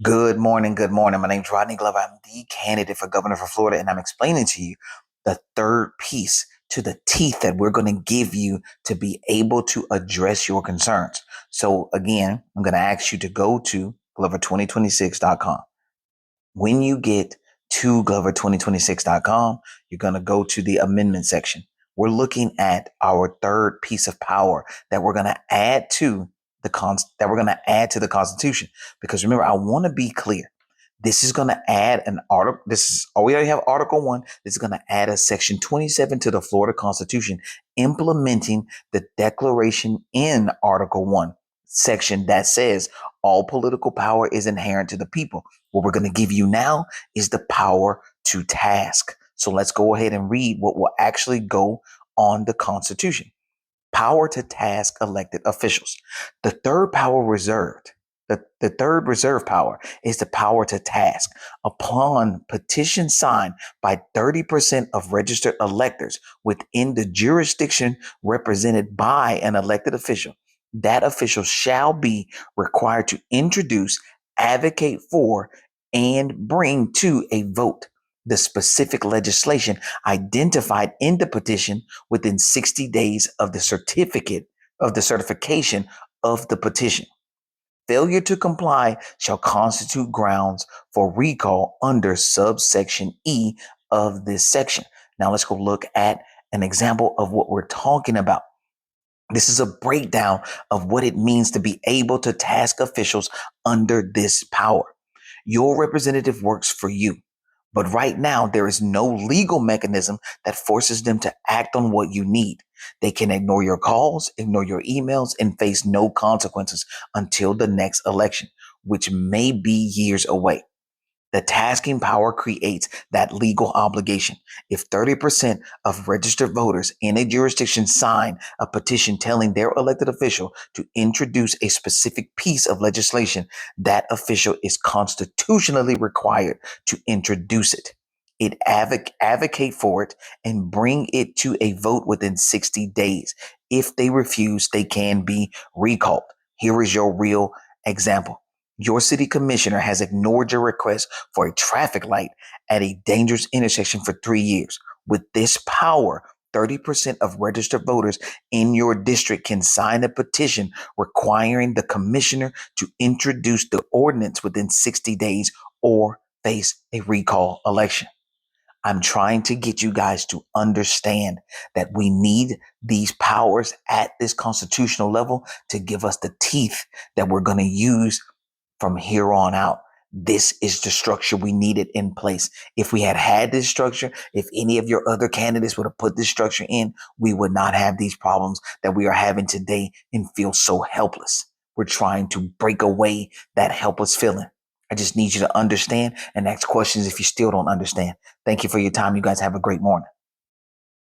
Good morning. Good morning. My name's Rodney Glover. I'm the candidate for governor for Florida, and I'm explaining to you the third piece to the teeth that we're going to give you to be able to address your concerns. So, again, I'm going to ask you to go to glover2026.com. When you get to glover2026.com, you're going to go to the amendment section. We're looking at our third piece of power that we're going to add to the Constitution. Because remember, I want to be clear. This is going to add an article. We already have Article 1. This is going to add a Section 27 to the Florida Constitution, implementing the declaration in Article 1 section that says all political power is inherent to the people. What we're going to give you now is the power to task. So let's go ahead and read what will actually go on the Constitution. Power to task elected officials. The third power reserved. The third reserve power is the power to task. Upon petition signed by 30% of registered electors within the jurisdiction represented by an elected official, that official shall be required to introduce, advocate for, and bring to a vote the specific legislation identified in the petition within 60 days of the certification of the petition. Failure to comply shall constitute grounds for recall under subsection E of this section. Now let's go look at an example of what we're talking about. This is a breakdown of what it means to be able to task officials under this power. Your representative works for you. But right now, there is no legal mechanism that forces them to act on what you need. They can ignore your calls, ignore your emails, and face no consequences until the next election, which may be years away. The tasking power creates that legal obligation. If 30% of registered voters in a jurisdiction sign a petition telling their elected official to introduce a specific piece of legislation, that official is constitutionally required to introduce it. It advocate for it and bring it to a vote within 60 days. If they refuse, they can be recalled. Here is your real example. Your city commissioner has ignored your request for a traffic light at a dangerous intersection for 3 years. With this power, 30% of registered voters in your district can sign a petition requiring the commissioner to introduce the ordinance within 60 days or face a recall election. I'm trying to get you guys to understand that we need these powers at this constitutional level to give us the teeth that we're going to use from here on out. This is the structure we needed in place. If we had this structure, if any of your other candidates would have put this structure in, we would not have these problems that we are having today and feel so helpless. We're trying to break away that helpless feeling. I just need you to understand and ask questions if you still don't understand. Thank you for your time. You guys have a great morning.